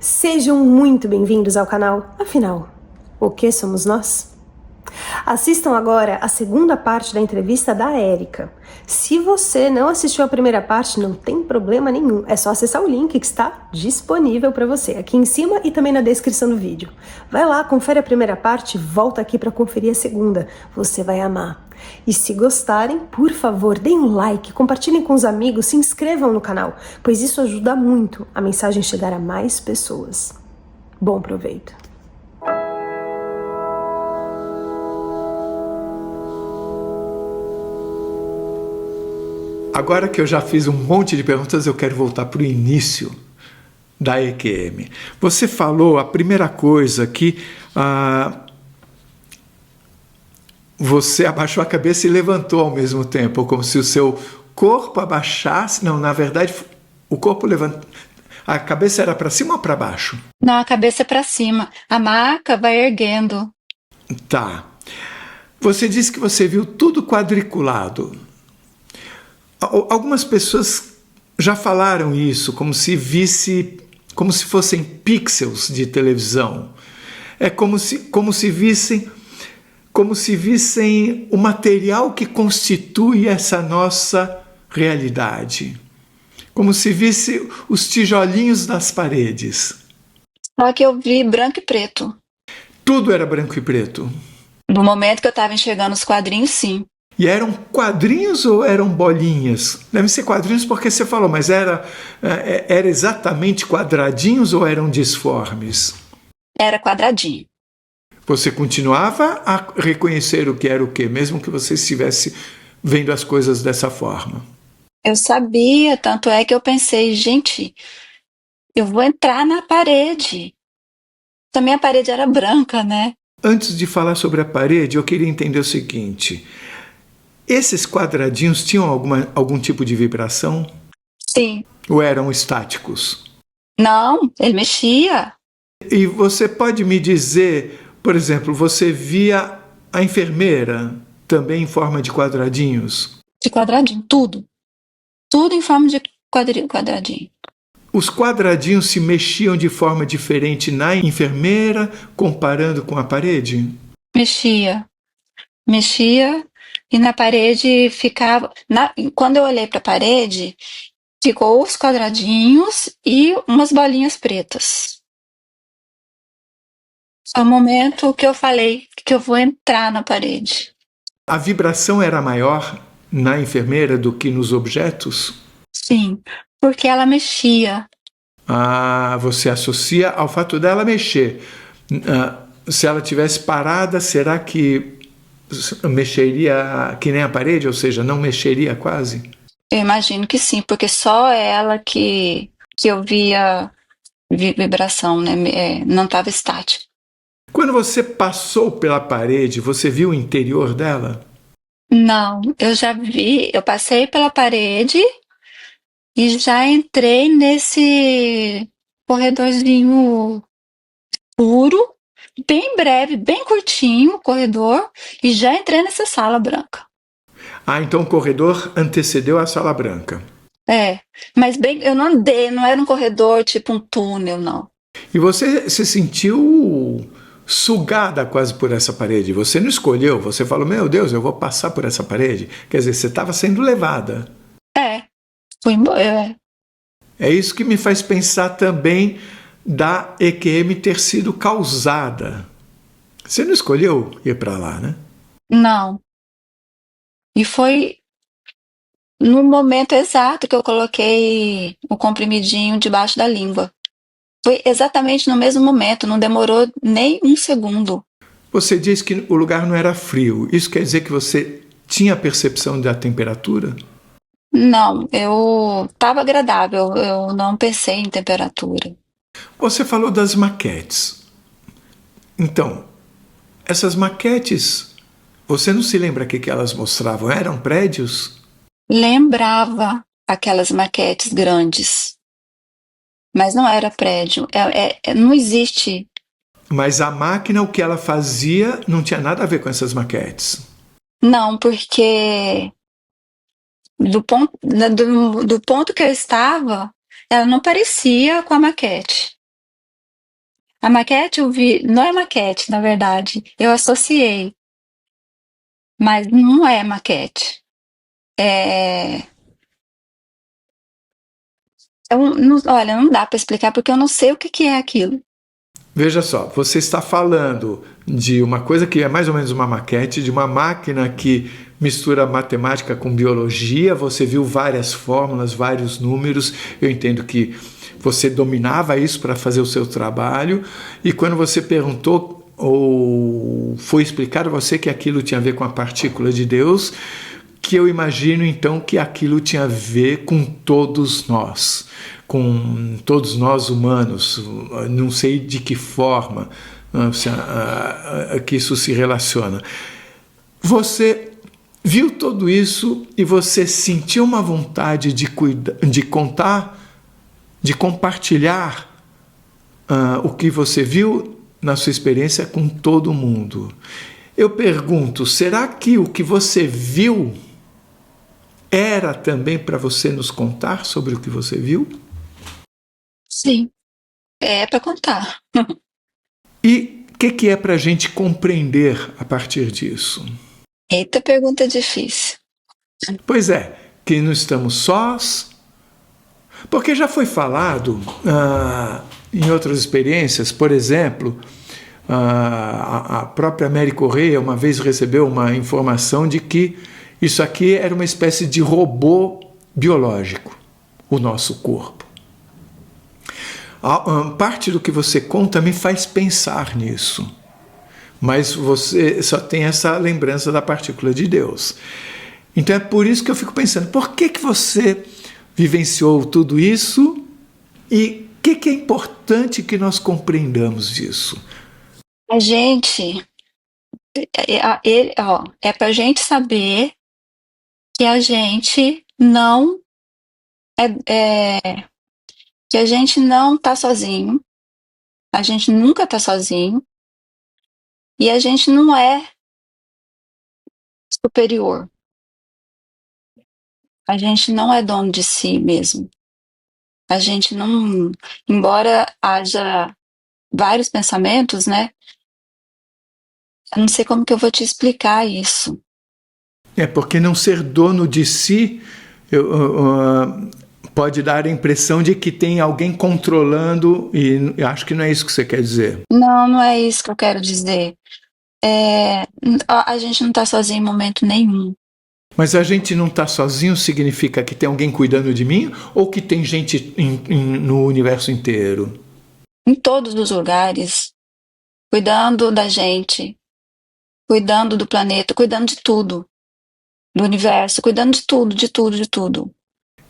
Sejam muito bem-vindos ao canal. Afinal, o que somos nós? Assistam agora a segunda parte da entrevista da Érica. Se você não assistiu a primeira parte, não tem problema nenhum. É só acessar o link que está disponível para você aqui em cima e também na descrição do vídeo. Vai lá, confere a primeira parte e volta aqui para conferir a segunda. Você vai amar. E se gostarem, por favor, deem um like, compartilhem com os amigos, se inscrevam no canal, pois isso ajuda muito a mensagem chegar a mais pessoas. Bom proveito! Agora que eu já fiz um monte de perguntas, eu quero voltar para o início da EQM. Você falou a primeira coisa que você abaixou a cabeça e levantou ao mesmo tempo, como se o seu corpo abaixasse. Não, na verdade, o corpo levantou. A cabeça era para cima ou para baixo? Não, a cabeça é para cima. A maca vai erguendo. Tá. Você disse que você viu tudo quadriculado. Algumas pessoas já falaram isso, como se fossem pixels de televisão. É como se vissem o material que constitui essa nossa realidade. Como se visse os tijolinhos das paredes. Só que eu vi branco e preto. Tudo era branco e preto. No momento que eu estava enxergando os quadrinhos, sim. E eram quadrinhos ou eram bolinhas? Devem ser quadrinhos porque você falou, mas era exatamente quadradinhos ou eram disformes? Era quadradinho. Você continuava a reconhecer o que era o quê, mesmo que você estivesse vendo as coisas dessa forma? Eu sabia, tanto é que eu pensei, gente, eu vou entrar na parede. Também a parede era branca, né? Antes de falar sobre a parede, eu queria entender o seguinte. Esses quadradinhos tinham algum tipo de vibração? Sim. Ou eram estáticos? Não, ele mexia. E você pode me dizer, por exemplo, você via a enfermeira também em forma de quadradinhos? De quadradinho, tudo. Tudo em forma de quadradinho. Os quadradinhos se mexiam de forma diferente na enfermeira, comparando com a parede? Mexia. Mexia e na parede ficava. Quando eu olhei para a parede, ficou os quadradinhos e umas bolinhas pretas. Foi o momento que eu falei que eu vou entrar na parede. A vibração era maior na enfermeira do que nos objetos? Sim, porque ela mexia. Ah, você associa ao fato dela mexer. Se ela tivesse parada, será que mexeria que nem a parede? Ou seja, não mexeria quase? Eu imagino que sim, porque só ela que eu via vibração, né? Não estava estática. Quando você passou pela parede, você viu o interior dela? Não, eu já vi, eu passei pela parede e já entrei nesse corredorzinho escuro, bem breve, bem curtinho o corredor, e já entrei nessa sala branca. Ah, então o corredor antecedeu a sala branca. É, mas bem, eu não andei, não era um corredor tipo um túnel, não. E você se sentiu sugada quase por essa parede. Você não escolheu, você falou, meu Deus, eu vou passar por essa parede. Quer dizer, você estava sendo levada. É, fui embora. É isso que me faz pensar também da EQM ter sido causada. Você não escolheu ir para lá, né? Não. E foi no momento exato que eu coloquei o comprimidinho debaixo da língua. Foi exatamente no mesmo momento, não demorou nem um segundo. Você disse que o lugar não era frio. Isso quer dizer que você tinha percepção da temperatura? Não, eu estava agradável, eu não pensei em temperatura. Você falou das maquetes. Então, essas maquetes, você não se lembra o que elas mostravam? Eram prédios? Lembrava aquelas maquetes grandes, mas não era prédio. Não existe. Mas a máquina, o que ela fazia, não tinha nada a ver com essas maquetes. Não, porque do ponto que eu estava, ela não parecia com a maquete. A maquete eu vi, não é maquete, na verdade. Eu associei, mas não é maquete. É, olha, não dá para explicar porque eu não sei o que que é aquilo. Veja só, você está falando de uma coisa que é mais ou menos uma maquete, de uma máquina que mistura matemática com biologia. Você viu várias fórmulas, vários números. Eu entendo que você dominava isso para fazer o seu trabalho. E quando você perguntou ou foi explicado a você que aquilo tinha a ver com a partícula de Deus, que eu imagino então que aquilo tinha a ver com todos nós humanos, não sei de que forma que isso se relaciona. Você viu tudo isso e você sentiu uma vontade de contar, de compartilhar o que você viu na sua experiência com todo mundo. Eu pergunto, será que o que você viu era também para você nos contar sobre o que você viu? Sim, é para contar. E o que é para a gente compreender a partir disso? Eita, pergunta difícil. Pois é, que não estamos sós, porque já foi falado em outras experiências, por exemplo, a própria Mary Correia uma vez recebeu uma informação de que isso aqui era uma espécie de robô biológico, o nosso corpo. Parte do que você conta me faz pensar nisso, mas você só tem essa lembrança da partícula de Deus. Então é por isso que eu fico pensando, por que você vivenciou tudo isso e o que é importante que nós compreendamos disso? A gente, é pra gente saber que a gente não que a gente não tá sozinho, a gente nunca tá sozinho e a gente não é superior. A gente não é dono de si mesmo. A gente não, embora haja vários pensamentos, né? Eu não sei como que eu vou te explicar isso. É porque não ser dono de si pode dar a impressão de que tem alguém controlando, e eu acho que não é isso que você quer dizer. Não, não é isso que eu quero dizer. A gente não tá sozinho em momento nenhum. Mas a gente não está sozinho significa que tem alguém cuidando de mim ou que tem gente no universo inteiro? Em todos os lugares, cuidando da gente, cuidando do planeta, cuidando de tudo, do universo, cuidando de tudo, de tudo, de tudo.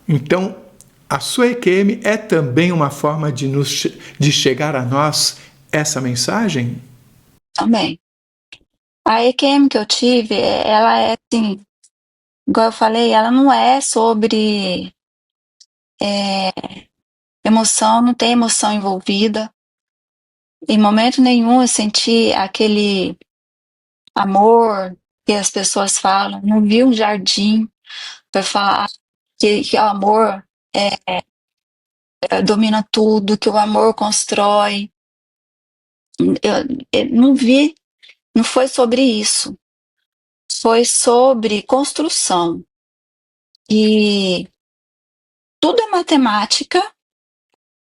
Então, a sua EQM é também uma forma de chegar a nós essa mensagem? Também. A EQM que eu tive, ela é assim, igual eu falei, ela não é sobre emoção, não tem emoção envolvida. Em momento nenhum eu senti aquele amor que as pessoas falam. Não vi um jardim para falar que o amor domina tudo, que o amor constrói. Eu não vi, não foi sobre isso. Foi sobre construção. E tudo é matemática.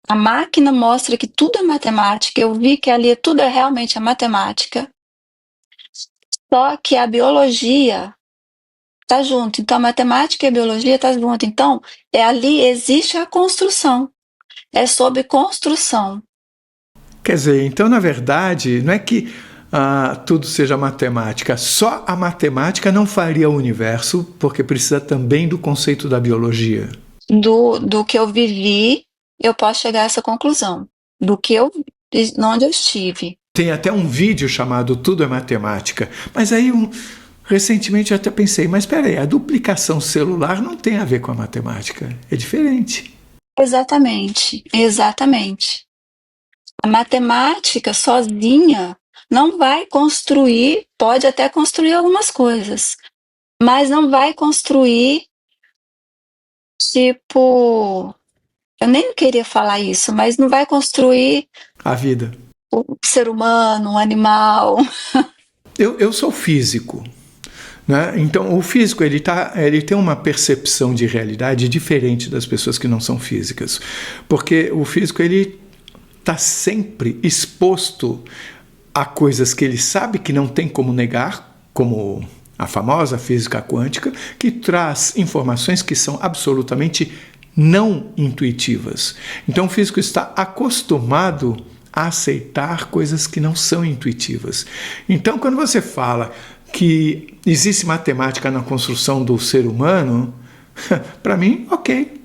A máquina mostra que tudo é matemática. Eu vi que ali tudo é realmente a matemática. Só que a biologia tá junto. Então a matemática e a biologia tá junto. Então ali existe a construção. É sobre construção. Quer dizer, então, na verdade, não é que tudo seja matemática. Só a matemática não faria o universo, porque precisa também do conceito da biologia. Do que eu vivi, eu posso chegar a essa conclusão. Onde eu estive. Tem até um vídeo chamado Tudo é Matemática. Mas aí, recentemente, eu até pensei, mas espera aí, a duplicação celular não tem a ver com a matemática. É diferente. Exatamente, exatamente. A matemática sozinha não vai construir, pode até construir algumas coisas, mas não vai construir, tipo, eu nem queria falar isso, mas não vai construir A vida. o ser humano, um animal. Eu sou físico, né? Então, o físico ele tem uma percepção de realidade diferente das pessoas que não são físicas, porque o físico ele está sempre exposto a coisas que ele sabe que não tem como negar, como a famosa física quântica, que traz informações que são absolutamente não intuitivas. Então, o físico está acostumado a aceitar coisas que não são intuitivas. Então, quando você fala que existe matemática na construção do ser humano, para mim, ok.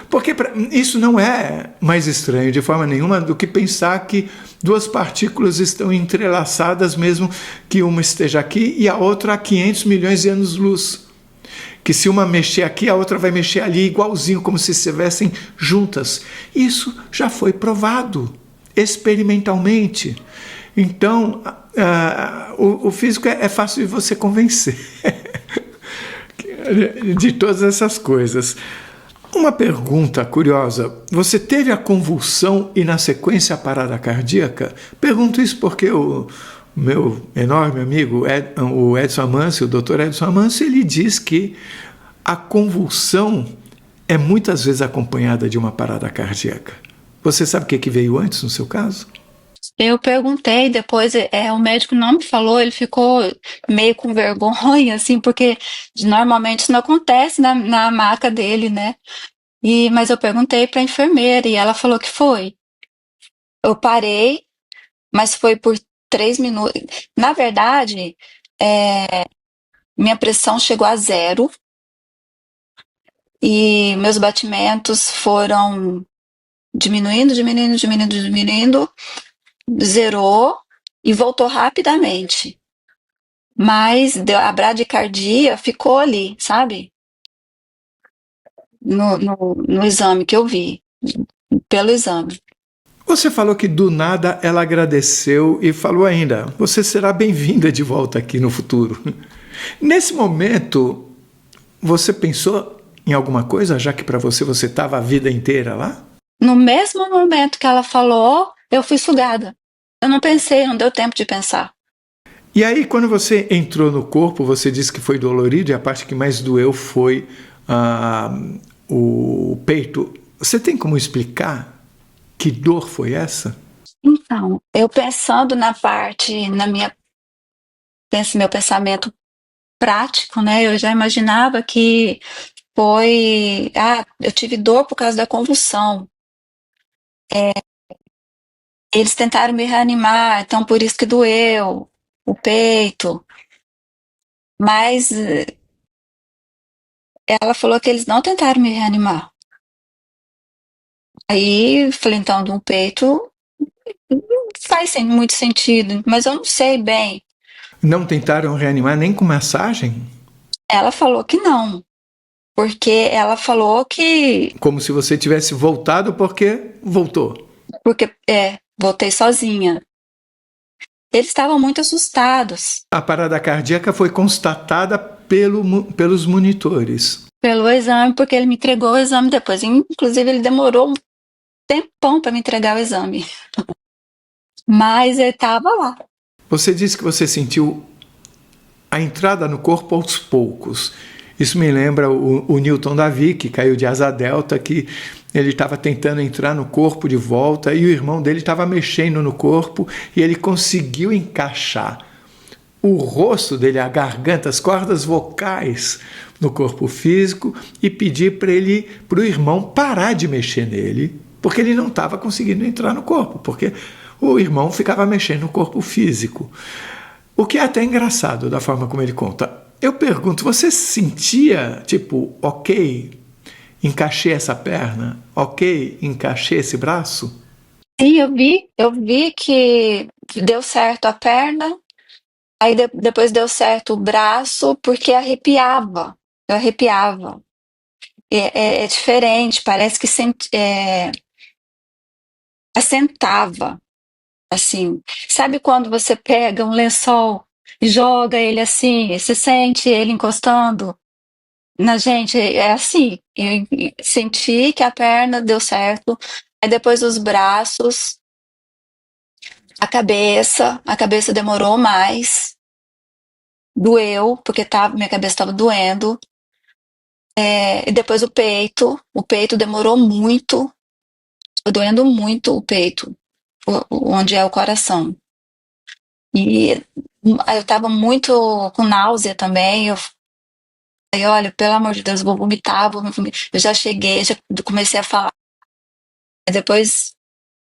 Porque isso não é mais estranho de forma nenhuma do que pensar que duas partículas estão entrelaçadas, mesmo que uma esteja aqui e a outra a 500 milhões de anos-luz. Que se uma mexer aqui, a outra vai mexer ali igualzinho, como se estivessem juntas. Isso já foi provado experimentalmente. Então, o físico é fácil de você convencer de todas essas coisas. Uma pergunta curiosa: você teve a convulsão e na sequência a parada cardíaca? Pergunto isso porque o meu enorme amigo o Edson Amâncio, o Dr. Edson Amâncio, ele diz que a convulsão é muitas vezes acompanhada de uma parada cardíaca. Você sabe o que veio antes no seu caso? Eu perguntei, depois o médico não me falou, ele ficou meio com vergonha, assim, porque normalmente isso não acontece na maca dele, né? Mas eu perguntei para a enfermeira e ela falou que foi. Eu parei, mas foi por 3 minutos. Na verdade, minha pressão chegou a 0 e meus batimentos foram diminuindo, diminuindo, diminuindo, diminuindo, zerou e voltou rapidamente. Mas a bradicardia ficou ali, sabe? No exame que eu vi, pelo exame. Você falou que do nada ela agradeceu e falou ainda: você será bem-vinda de volta aqui no futuro. Nesse momento, você pensou em alguma coisa, já que para você estava a vida inteira lá? No mesmo momento que ela falou, eu fui sugada. Eu não pensei, não deu tempo de pensar. E aí, quando você entrou no corpo, você disse que foi dolorido e a parte que mais doeu foi o peito. Você tem como explicar que dor foi essa? Então, eu pensando meu pensamento prático, né? Eu já imaginava que eu tive dor por causa da convulsão. Eles tentaram me reanimar, então por isso que doeu o peito. Mas ela falou que eles não tentaram me reanimar. Aí falei, então, do peito faz muito sentido, mas eu não sei bem. Não tentaram reanimar nem com massagem? Ela falou que não, porque ela falou que. Como se você tivesse voltado porque voltou. Porque, voltei sozinha. Eles estavam muito assustados. A parada cardíaca foi constatada pelos monitores. Pelo exame, porque ele me entregou o exame depois. Inclusive, ele demorou um tempão para me entregar o exame. Mas ele estava lá. Você disse que você sentiu a entrada no corpo aos poucos. Isso me lembra o Newton Davi, que caiu de asa delta, que ele estava tentando entrar no corpo de volta e o irmão dele estava mexendo no corpo e ele conseguiu encaixar o rosto dele, a garganta, as cordas vocais no corpo físico e pedir para o irmão parar de mexer nele, porque ele não estava conseguindo entrar no corpo, porque o irmão ficava mexendo no corpo físico. O que é até engraçado da forma como ele conta. Eu pergunto, você sentia, tipo, ok, encaixei essa perna, ok, encaixei esse braço? Sim, eu vi que deu certo a perna, aí depois deu certo o braço, porque arrepiava. Eu arrepiava. É diferente, parece que assentava. Assim, sabe quando você pega um lençol e joga ele assim, e você sente ele encostando na gente? É assim. Eu senti que a perna deu certo, aí depois os braços. A cabeça demorou mais, doeu, porque minha cabeça estava doendo. E depois o peito demorou muito, doendo muito o peito, onde é o coração. E eu estava muito com náusea também. Eu falei, olha, pelo amor de Deus, vou vomitar, vou vomitar. Eu já cheguei, já comecei a falar. Depois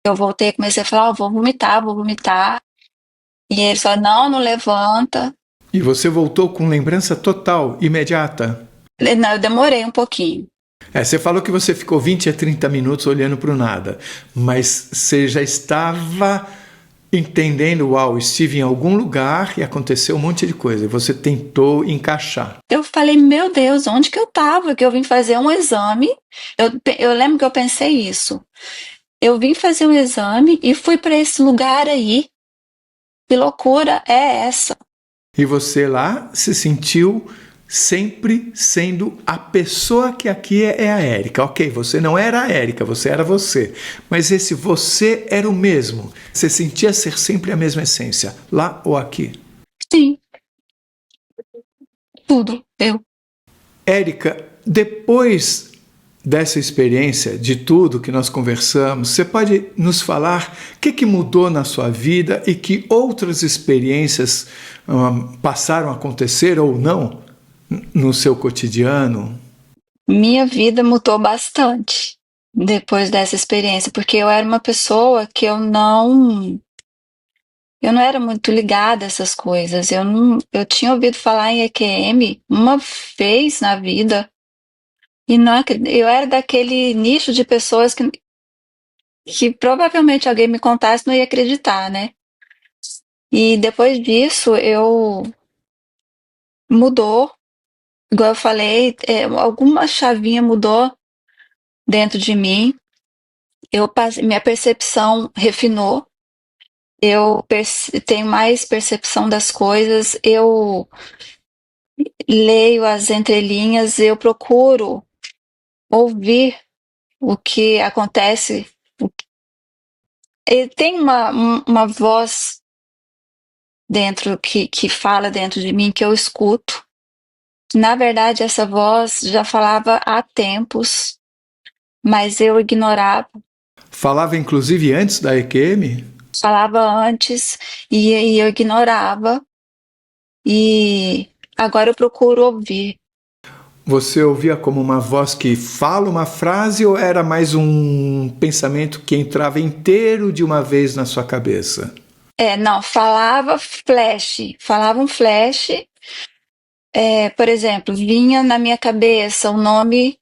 eu voltei, comecei a falar, vou vomitar, vou vomitar. E ele falou, não, não levanta. E você voltou com lembrança total, imediata? Não, eu demorei um pouquinho. Você falou que você ficou 20 a 30 minutos olhando para o nada, mas você já estava entendendo, uau, estive em algum lugar e aconteceu um monte de coisa. Você tentou encaixar. Eu falei, meu Deus, onde que eu tava? Que eu vim fazer um exame. Eu lembro que eu pensei isso. Eu vim fazer um exame e fui para esse lugar aí. Que loucura é essa? E você lá se sentiu sempre sendo a pessoa que aqui é a Érica. Ok, você não era a Érica, você era você. Mas esse você era o mesmo. Você sentia ser sempre a mesma essência, lá ou aqui. Sim, tudo. Eu. Érica, depois dessa experiência, de tudo que nós conversamos, você pode nos falar o que mudou na sua vida e que outras experiências passaram a acontecer ou não no seu cotidiano? Minha vida mudou bastante depois dessa experiência, porque eu era uma pessoa que eu não era muito ligada a essas coisas. Eu tinha ouvido falar em EQM uma vez na vida e eu era daquele nicho de pessoas que provavelmente alguém me contasse não ia acreditar, né? E depois disso eu mudou, igual eu falei, alguma chavinha mudou dentro de mim. Minha percepção refinou. Tenho mais percepção das coisas. Eu leio as entrelinhas. Eu procuro ouvir o que acontece. Tem uma voz dentro que fala dentro de mim que eu escuto. Na verdade, essa voz já falava há tempos, mas eu ignorava. Falava inclusive antes da EQM? Falava antes e eu ignorava. E agora eu procuro ouvir. Você ouvia como uma voz que fala uma frase ou era mais um pensamento que entrava inteiro de uma vez na sua cabeça? Não, falava um flash. Por exemplo, vinha na minha cabeça o nome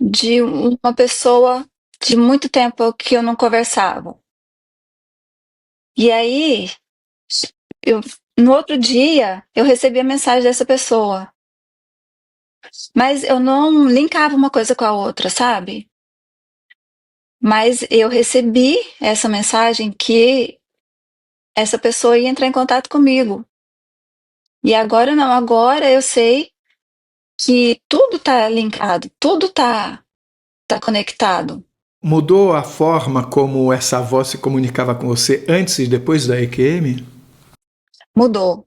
de uma pessoa de muito tempo que eu não conversava. E aí, no outro dia, eu recebi a mensagem dessa pessoa. Mas eu não linkava uma coisa com a outra, sabe? Mas eu recebi essa mensagem que essa pessoa ia entrar em contato comigo. E agora não, agora eu sei que tudo tá linkado, tudo tá conectado. Mudou a forma como essa voz se comunicava com você antes e depois da EQM? Mudou.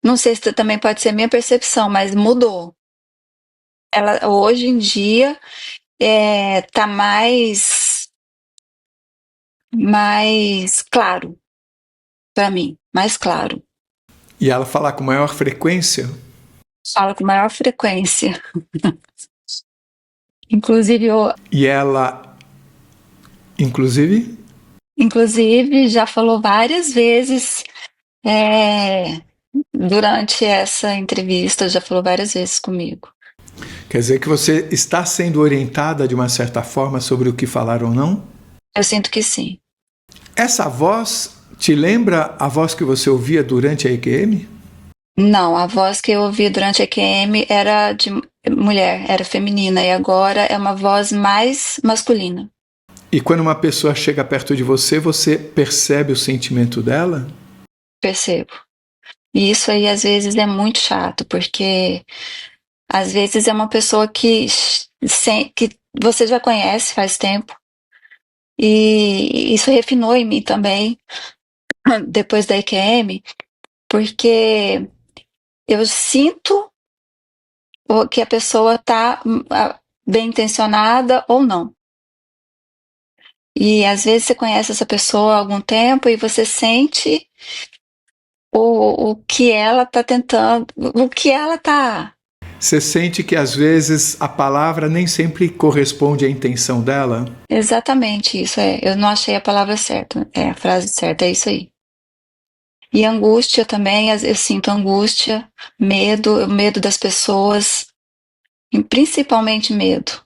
Não sei se também pode ser minha percepção, mas mudou. Ela hoje em dia tá mais claro para mim, mais claro. E ela falar com maior frequência? Fala com maior frequência. Inclusive, E ela, inclusive, já falou várias vezes durante essa entrevista, já falou várias vezes comigo. quer dizer que você está sendo orientada de uma certa forma sobre o que falar ou não? Eu sinto que sim. Essa voz te lembra a voz que você ouvia durante a EQM? Não, a voz que eu ouvi durante a EQM era de mulher, era feminina, e agora é uma voz mais masculina. E quando uma pessoa chega perto de você, você percebe o sentimento dela? Percebo. E isso aí às vezes é muito chato, porque às vezes é uma pessoa que você já conhece faz tempo, E isso refinou em mim também, depois da EQM, porque eu sinto que a pessoa está bem intencionada ou não. E às vezes você conhece essa pessoa há algum tempo e você sente o que ela está tentando, o que ela está. Você sente que às vezes a palavra nem sempre corresponde à intenção dela? Exatamente isso, eu não achei a palavra certa, a frase certa, é isso aí. E angústia também, eu sinto angústia, medo das pessoas, e principalmente medo.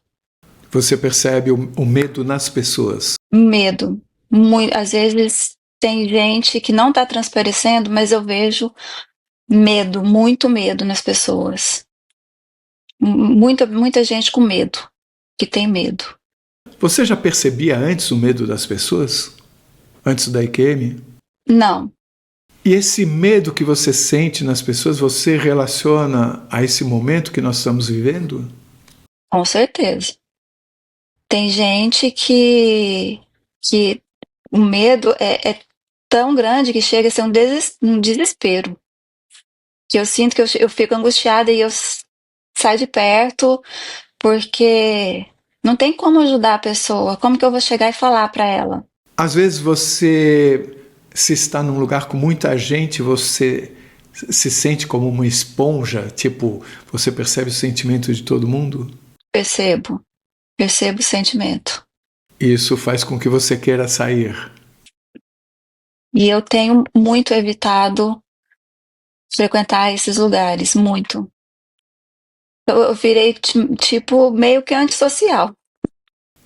Você percebe o medo nas pessoas? Medo. Às vezes tem gente que não está transparecendo, mas eu vejo medo, muito medo nas pessoas. Muita gente com medo, que tem medo. Você já percebia antes o medo das pessoas? Antes da IQM? Não, E esse medo que você sente nas pessoas, você relaciona a esse momento que nós estamos vivendo? com certeza. Tem gente que o medo é tão grande que chega a ser um desespero. Que eu sinto que eu fico angustiada e eu saio de perto porque não tem como ajudar a pessoa. Como que eu vou chegar e falar para ela? Às vezes você, se está num lugar com muita gente, você se sente como uma esponja, tipo, você percebe os sentimentos de todo mundo? Percebo o sentimento. Isso faz com que você queira sair. E eu tenho muito evitado frequentar esses lugares, muito. Eu virei tipo meio que antissocial.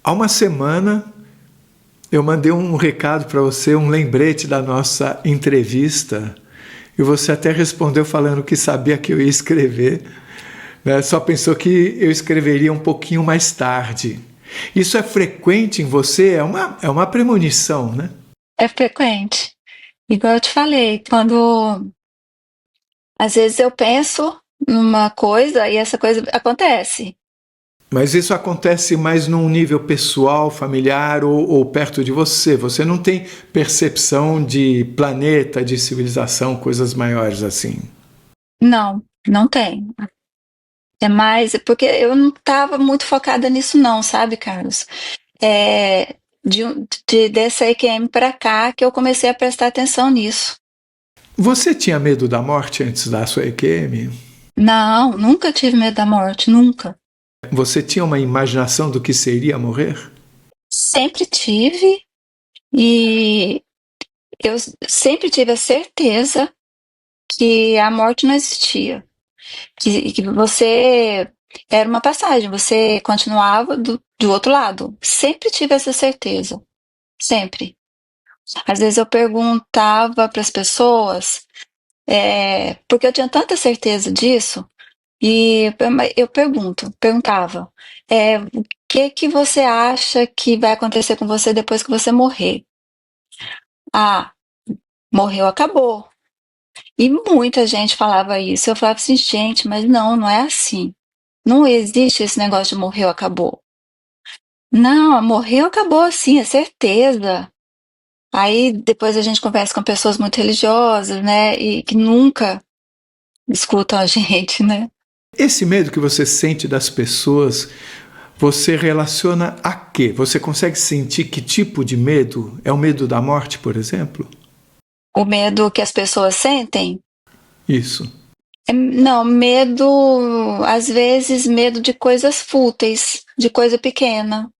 Há uma semana eu mandei um recado para você, um lembrete da nossa entrevista, e você até respondeu falando que sabia que eu ia escrever, né? Só pensou que eu escreveria um pouquinho mais tarde. Isso é frequente em você? É uma premonição, né? É frequente. Igual eu te falei, quando às vezes eu penso numa coisa e essa coisa acontece. Mas isso acontece mais num nível pessoal, familiar ou perto de você. Você não tem percepção de planeta, de civilização, coisas maiores assim. Não, não tem. É mais porque eu não estava muito focada nisso não, sabe, Carlos? É dessa EQM para cá que eu comecei a prestar atenção nisso. Você tinha medo da morte antes da sua EQM? Não, nunca tive medo da morte, nunca. Você tinha uma imaginação do que seria morrer? Sempre tive e eu sempre tive a certeza que a morte não existia, que você era uma passagem, você continuava do outro lado. Sempre tive essa certeza, sempre. Às vezes eu perguntava para as pessoas, porque eu tinha tanta certeza disso, e eu perguntava, o que você acha que vai acontecer com você depois que você morrer? Ah, morreu, acabou. E muita gente falava isso. Eu falava assim, gente, mas não é assim. Não existe esse negócio de morreu, acabou. Não, morreu, acabou sim, é certeza. Aí depois a gente conversa com pessoas muito religiosas, né, e que nunca escutam a gente, né. Esse medo que você sente das pessoas, você relaciona a quê? Você consegue sentir que tipo de medo? É o medo da morte, por exemplo? O medo que as pessoas sentem, Isso. não, medo, às vezes medo de coisas fúteis, de coisa pequena.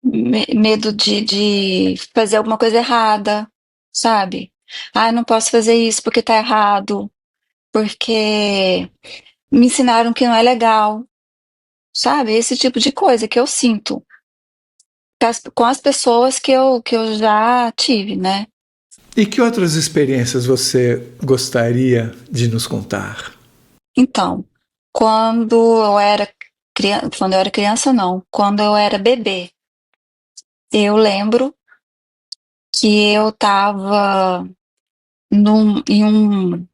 Medo de fazer alguma coisa errada, sabe? Ah, não posso fazer isso porque tá errado, porque me ensinaram que não é legal, sabe? Esse tipo de coisa que eu sinto com as pessoas que eu já tive, né? E que outras experiências você gostaria de nos contar? Então, quando eu era criança, não, quando eu era bebê, eu lembro que eu tava em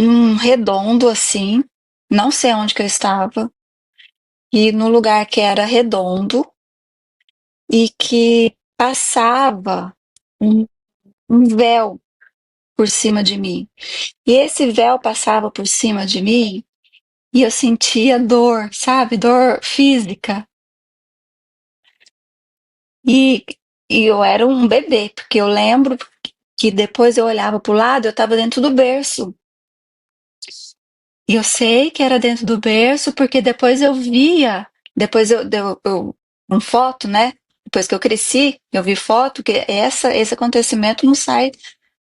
um redondo assim, não sei onde que eu estava, e no lugar que era redondo e que passava um, um véu por cima de mim. E esse véu passava por cima de mim e eu sentia dor, sabe? Dor física. E, e eu era um bebê, porque eu lembro que depois eu olhava para o lado, eu estava dentro do berço. E eu sei que era dentro do berço, porque depois eu via, depois um foto, né? Depois que eu cresci, eu vi foto que esse acontecimento não sai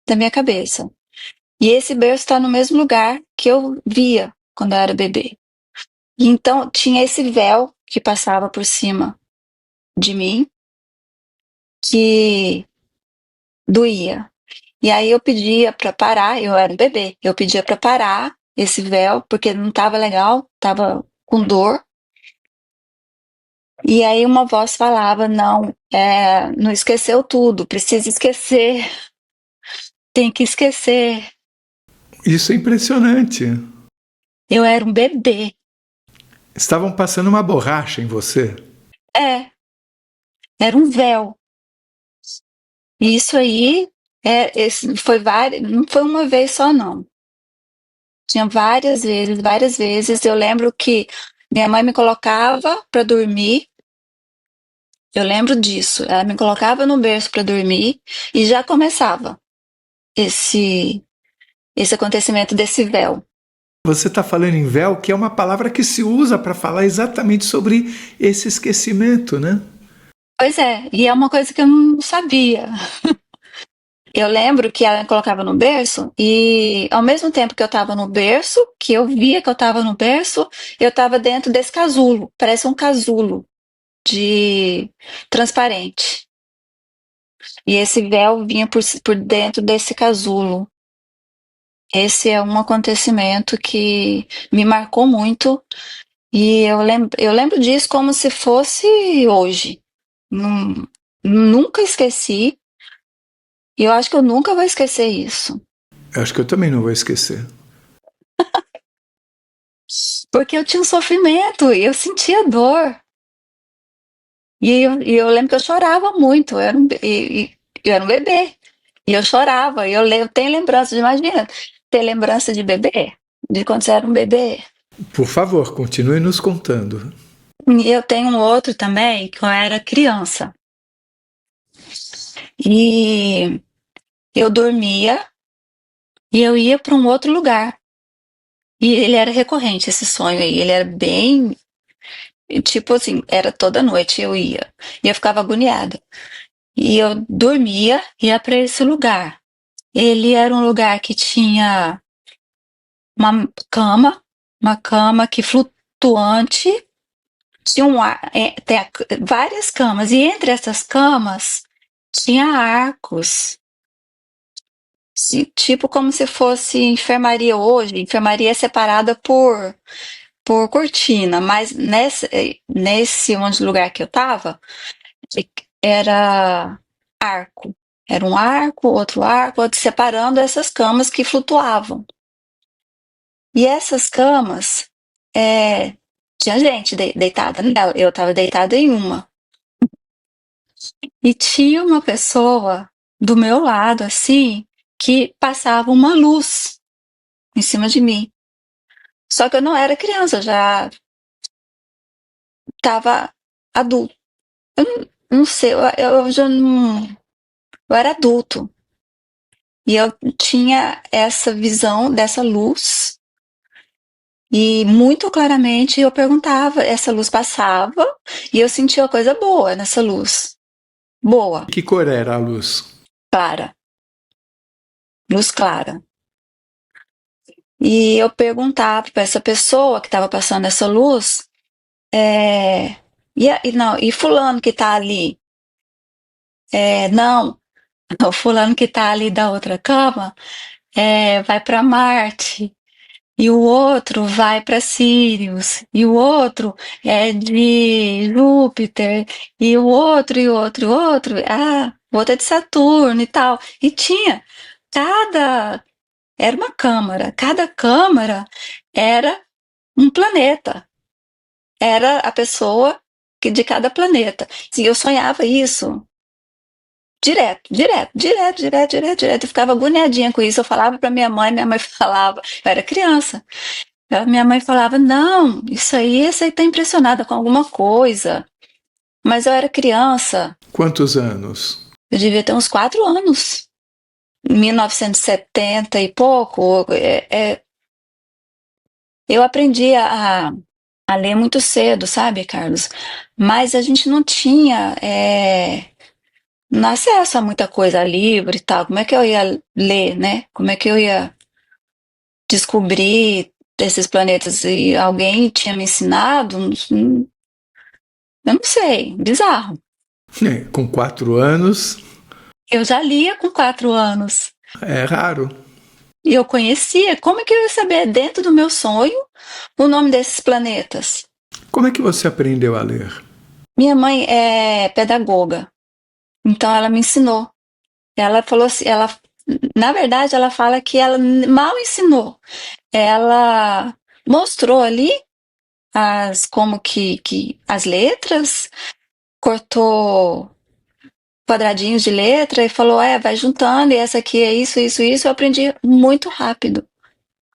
da minha cabeça. E esse berço está no mesmo lugar que eu via quando eu era bebê. E então tinha esse véu que passava por cima de mim, que doía. E aí eu pedia para parar, eu era um bebê, eu pedia para parar esse véu, porque não estava legal, estava com dor. E aí uma voz falava, não, não esqueceu tudo, precisa esquecer, tem que esquecer. Isso é impressionante. Eu era um bebê. Estavam passando uma borracha em você. É, era um véu. E isso aí foi não foi uma vez só, não. Tinha várias vezes. Eu lembro que minha mãe me colocava para dormir. Eu lembro disso. Ela me colocava no berço para dormir e já começava esse esse acontecimento desse véu. Você está falando em véu, que é uma palavra que se usa para falar exatamente sobre esse esquecimento, né? Pois é, e é uma coisa que eu não sabia. Eu lembro que ela me colocava no berço e ao mesmo tempo que eu estava no berço, que eu via que eu estava no berço, eu estava dentro desse casulo, parece um casulo de transparente. E esse véu vinha por dentro desse casulo. Esse é um acontecimento que me marcou muito e eu lembro disso como se fosse hoje. Nunca esqueci e eu acho que eu nunca vou esquecer isso. Eu acho que eu também não vou esquecer. Porque eu tinha um sofrimento e eu sentia dor. E eu lembro que eu chorava muito. Eu era um bebê. E eu chorava. Eu tenho lembrança, imagina, ter lembrança de bebê, de quando você era um bebê. Por favor, continue nos contando. E eu tenho um outro também, que eu era criança. E eu dormia e eu ia para um outro lugar. E ele era recorrente, esse sonho aí. Ele era bem. Tipo assim, era toda noite eu ia. E eu ficava agoniada. E eu dormia, ia para esse lugar. Ele era um lugar que tinha uma cama, uma cama que flutuante, tinha várias camas, e entre essas camas tinha arcos, tipo como se fosse enfermaria hoje. Enfermaria é separada por cortina, mas nesse lugar que eu estava, era arco. Era um arco, outro, separando essas camas que flutuavam. E essas camas, tinha gente deitada nela. Eu estava deitada em uma. E tinha uma pessoa do meu lado, assim, que passava uma luz em cima de mim. Só que eu não era criança, eu já estava adulto. Eu não sei, eu já não. Eu era adulto. E eu tinha essa visão dessa luz. E muito claramente eu perguntava, essa luz passava e eu sentia uma coisa boa nessa luz. Boa, Que cor era a luz? clara, luz clara. E eu perguntava para essa pessoa que estava passando essa luz, não, e fulano que está ali? Não, o fulano que está ali da outra cama vai para Marte. E o outro vai para Sirius, e o outro é de Júpiter, e o outro, o outro é de Saturno e tal. E tinha, cada, era uma câmara, cada câmara era um planeta. era a pessoa de cada planeta. Assim, eu sonhava isso direto, direto, direto, direto, direto, direto. Eu ficava agoniadinha com isso. Eu falava para minha mãe falava, eu era criança. Minha mãe falava, não, isso aí você está impressionada com alguma coisa. Mas eu era criança, Quantos anos? eu devia ter uns 4 anos. Em 1970 e pouco, eu aprendi a ler muito cedo, sabe, Carlos? Mas a gente não tinha acesso a muita coisa, a livro e tal. Como é que eu ia ler, né? Como é que eu ia descobrir esses planetas? E alguém tinha me ensinado? Eu não sei, bizarro. Com 4 anos Eu já lia com 4 anos. é raro. E eu conhecia. Como é que eu ia saber, dentro do meu sonho, o nome desses planetas? Como é que você aprendeu a ler? Minha mãe é pedagoga, então ela me ensinou. Ela falou assim, na verdade, ela fala que ela mal ensinou. Ela mostrou ali como que as letras, cortou quadradinhos de letra e falou, vai juntando, e essa aqui é isso, isso, isso. Eu aprendi muito rápido.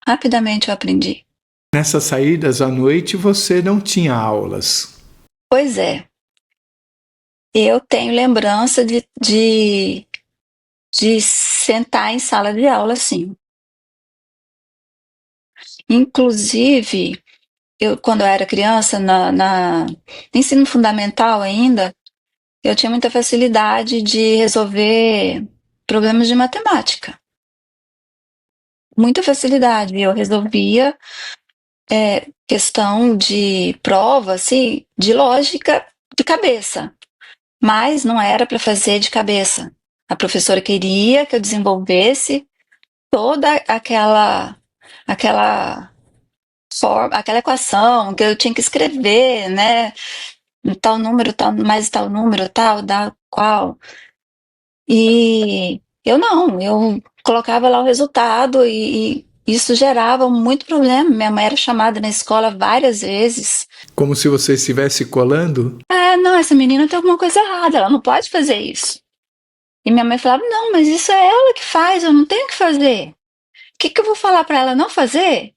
Rapidamente eu aprendi. Nessas saídas à noite você não tinha aulas. Pois é, eu tenho lembrança de sentar em sala de aula, sim. Inclusive, quando eu era criança, no ensino fundamental ainda, eu tinha muita facilidade de resolver problemas de matemática. Muita facilidade. Eu resolvia questão de prova, assim, de lógica de cabeça. Mas não era para fazer de cabeça. A professora queria que eu desenvolvesse toda aquela forma, aquela equação que eu tinha que escrever, né? Tal número, tal, mais tal número, tal, da qual. E eu não, eu colocava lá o resultado e isso gerava muito problema. Minha mãe era chamada na escola várias vezes. Como se você estivesse colando? Não, essa menina tem alguma coisa errada, ela não pode fazer isso. E minha mãe falava, não, mas isso é ela que faz, eu não tenho que fazer. O que eu vou falar para ela não fazer?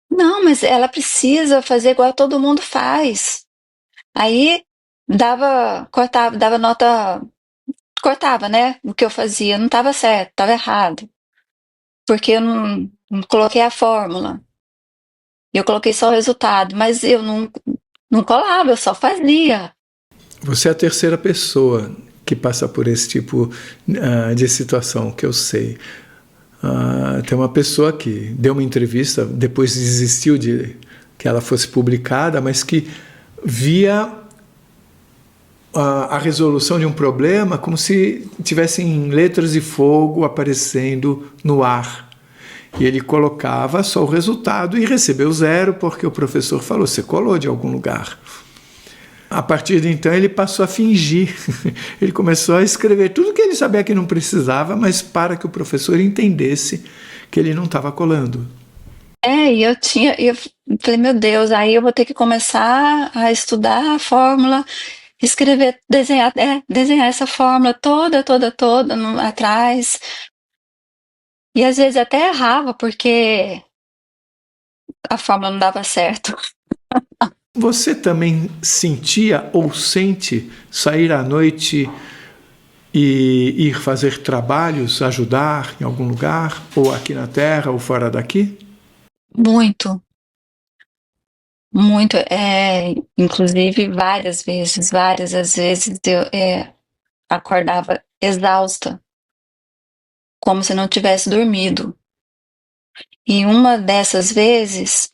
Não, mas ela precisa fazer igual todo mundo faz. Aí cortava, dava nota, cortava, né? O que eu fazia não estava certo, estava errado. Porque eu não coloquei a fórmula. Eu coloquei só o resultado, mas eu não colava, eu só fazia. Você é a terceira pessoa que passa por esse tipo de situação, que eu sei. Tem uma pessoa que deu uma entrevista, depois desistiu de que ela fosse publicada, mas que via a resolução de um problema como se tivessem letras de fogo aparecendo no ar. E ele colocava só o resultado e recebeu 0 porque o professor falou, você colou de algum lugar. A partir de então ele passou a fingir. Ele começou a escrever tudo que ele sabia que não precisava, mas para que o professor entendesse que ele não estava colando. E eu falei, meu Deus, aí eu vou ter que começar a estudar a fórmula, escrever, desenhar essa fórmula toda, toda, toda atrás. E às vezes até errava, porque a fórmula não dava certo. Você também sentia ou sente sair à noite e ir fazer trabalhos, ajudar em algum lugar, ou aqui na Terra, ou fora daqui? Muito, muito. Inclusive várias as vezes eu acordava exausta, como se não tivesse dormido. E uma dessas vezes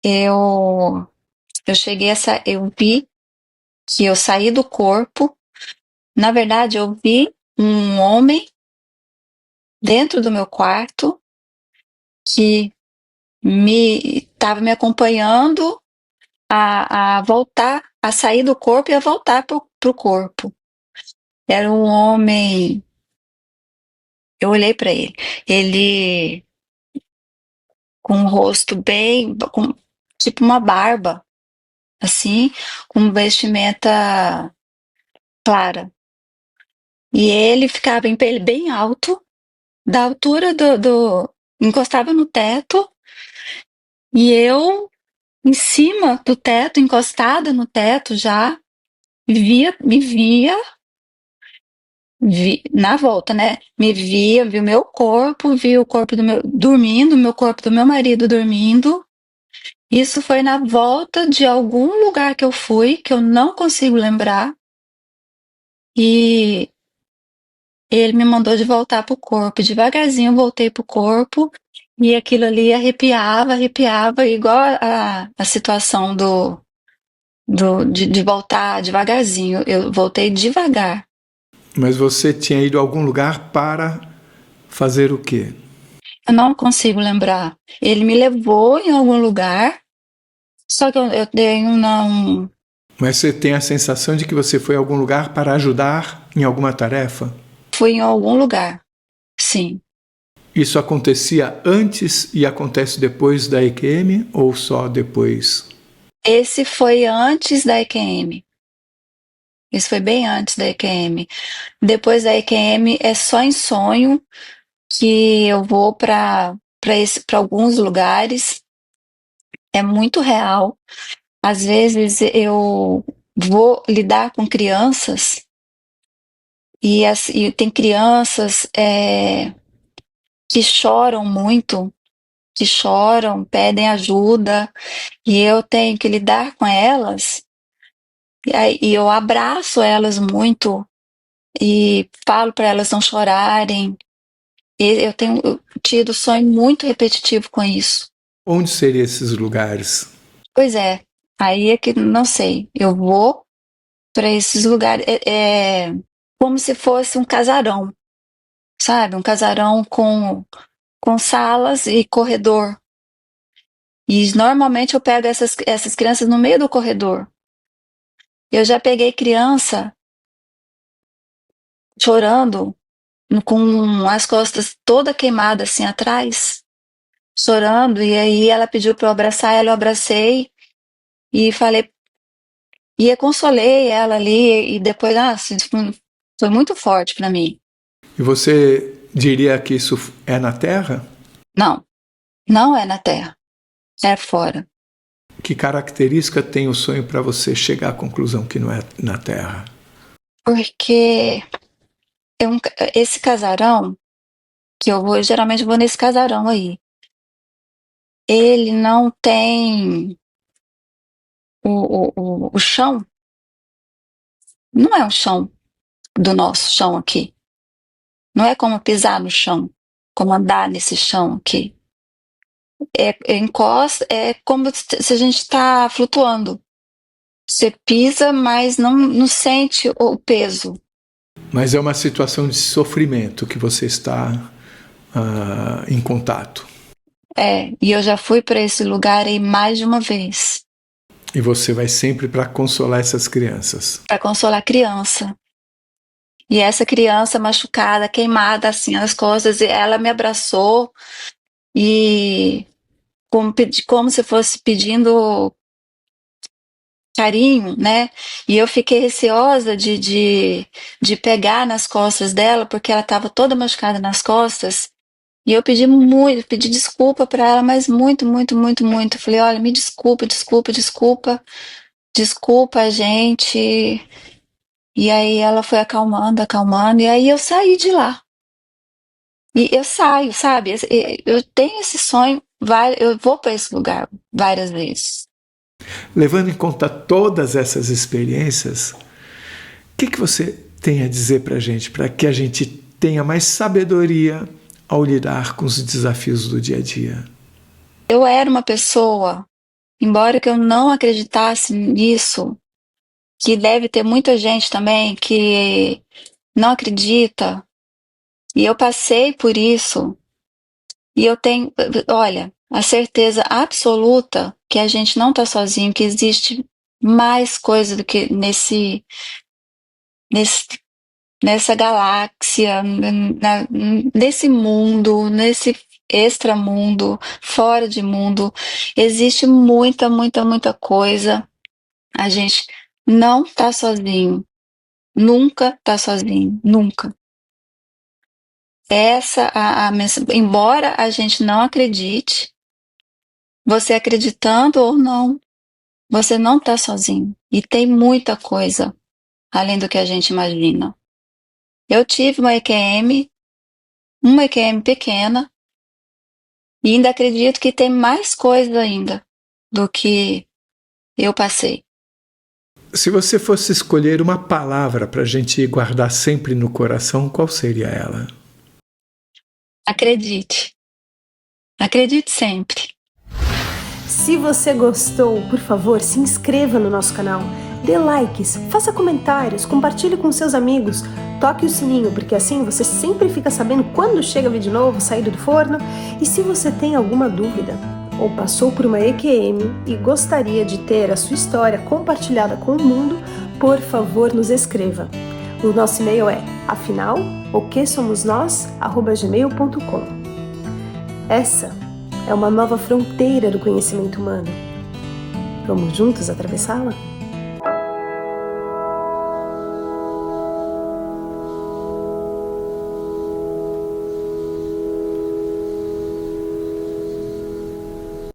eu cheguei eu vi que eu saí do corpo. Na verdade, eu vi um homem dentro do meu quarto que estava me acompanhando a voltar, a sair do corpo e a voltar pro corpo. Era um homem. Eu olhei para ele com um rosto bem, com tipo uma barba, assim, com vestimenta clara. E ele ficava em pé bem alto, da altura encostava no teto, e eu em cima do teto, encostada no teto já, me via, na volta, né? Me via, viu meu corpo, viu o corpo do meu dormindo, meu corpo do meu marido dormindo. Isso foi na volta de algum lugar que eu fui, que eu não consigo lembrar, e ele me mandou de voltar pro corpo. Devagarzinho eu voltei pro corpo, e aquilo ali arrepiava, igual a situação de voltar devagarzinho. Eu voltei devagar. Mas você tinha ido a algum lugar para fazer o quê? Eu não consigo lembrar. Ele me levou em algum lugar, só que eu tenho não. Mas você tem a sensação de que você foi a algum lugar para ajudar em alguma tarefa? Fui em algum lugar, sim. Isso acontecia antes e acontece depois da EQM ou só depois? Esse foi antes da EQM. Isso foi bem antes da EQM. Depois da EQM é só em sonho que eu vou para alguns lugares. É muito real. Às vezes eu vou lidar com crianças e tem crianças que choram muito, que choram, pedem ajuda, e eu tenho que lidar com elas. E eu abraço elas muito e falo para elas não chorarem. E eu tenho tido sonho muito repetitivo com isso. Onde seriam esses lugares? Pois é, aí é que não sei. Eu vou para esses lugares. É como se fosse um casarão, sabe? Um casarão com salas e corredor. E normalmente eu pego essas crianças no meio do corredor. Eu já peguei criança chorando, com as costas toda queimada assim atrás, chorando, e aí ela pediu para eu abraçar ela, eu abracei e falei, e eu consolei ela ali, e depois, assim, foi muito forte para mim. E você diria que isso é na Terra? Não, não é na Terra, é fora. Que característica tem o sonho para você chegar à conclusão que não é na Terra? Porque esse casarão, que eu vou, geralmente eu vou nesse casarão aí, ele não tem o chão, não é um chão do nosso chão aqui. Não é como pisar no chão, como andar nesse chão aqui. Encosta, é como se a gente está flutuando. Você pisa, mas não sente o peso. Mas é uma situação de sofrimento que você está em contato. E eu já fui para esse lugar aí mais de uma vez. E você vai sempre para consolar essas crianças. Para consolar a criança. E essa criança machucada, queimada assim nas costas, e ela me abraçou e como se fosse pedindo carinho, né? E eu fiquei receosa de pegar nas costas dela, porque ela estava toda machucada nas costas. E eu pedi desculpa para ela, mas muito, muito, muito, muito. Eu falei, olha, me desculpa, desculpa, desculpa, desculpa, gente. E aí ela foi acalmando, acalmando, e aí eu saí de lá. E eu saio, sabe? Eu tenho esse sonho, eu vou para esse lugar várias vezes. Levando em conta todas essas experiências, o que você tem a dizer para a gente, para que a gente tenha mais sabedoria ao lidar com os desafios do dia a dia? Eu era uma pessoa, embora que eu não acreditasse nisso, que deve ter muita gente também que não acredita, e eu passei por isso, e eu tenho, olha, a certeza absoluta que a gente não está sozinho, que existe mais coisa do que nesse, nessa galáxia, nesse mundo, nesse extramundo, fora de mundo, existe muita, muita, muita coisa. A gente não tá sozinho. Nunca tá sozinho. Nunca. Essa a mensagem. Embora a gente não acredite, você acreditando ou não, você não tá sozinho. E tem muita coisa além do que a gente imagina. Eu tive uma EQM pequena, e ainda acredito que tem mais coisa ainda do que eu passei. Se você fosse escolher uma palavra para a gente guardar sempre no coração, qual seria ela? Acredite. Acredite sempre. Se você gostou, por favor, se inscreva no nosso canal, dê likes, faça comentários, compartilhe com seus amigos, toque o sininho, porque assim você sempre fica sabendo quando chega vídeo novo, saído do forno. E se você tem alguma dúvida, ou passou por uma EQM e gostaria de ter a sua história compartilhada com o mundo, por favor, nos escreva. O nosso e-mail é afinal.oquesomosnós@gmail.com. Essa é uma nova fronteira do conhecimento humano. Vamos juntos atravessá-la?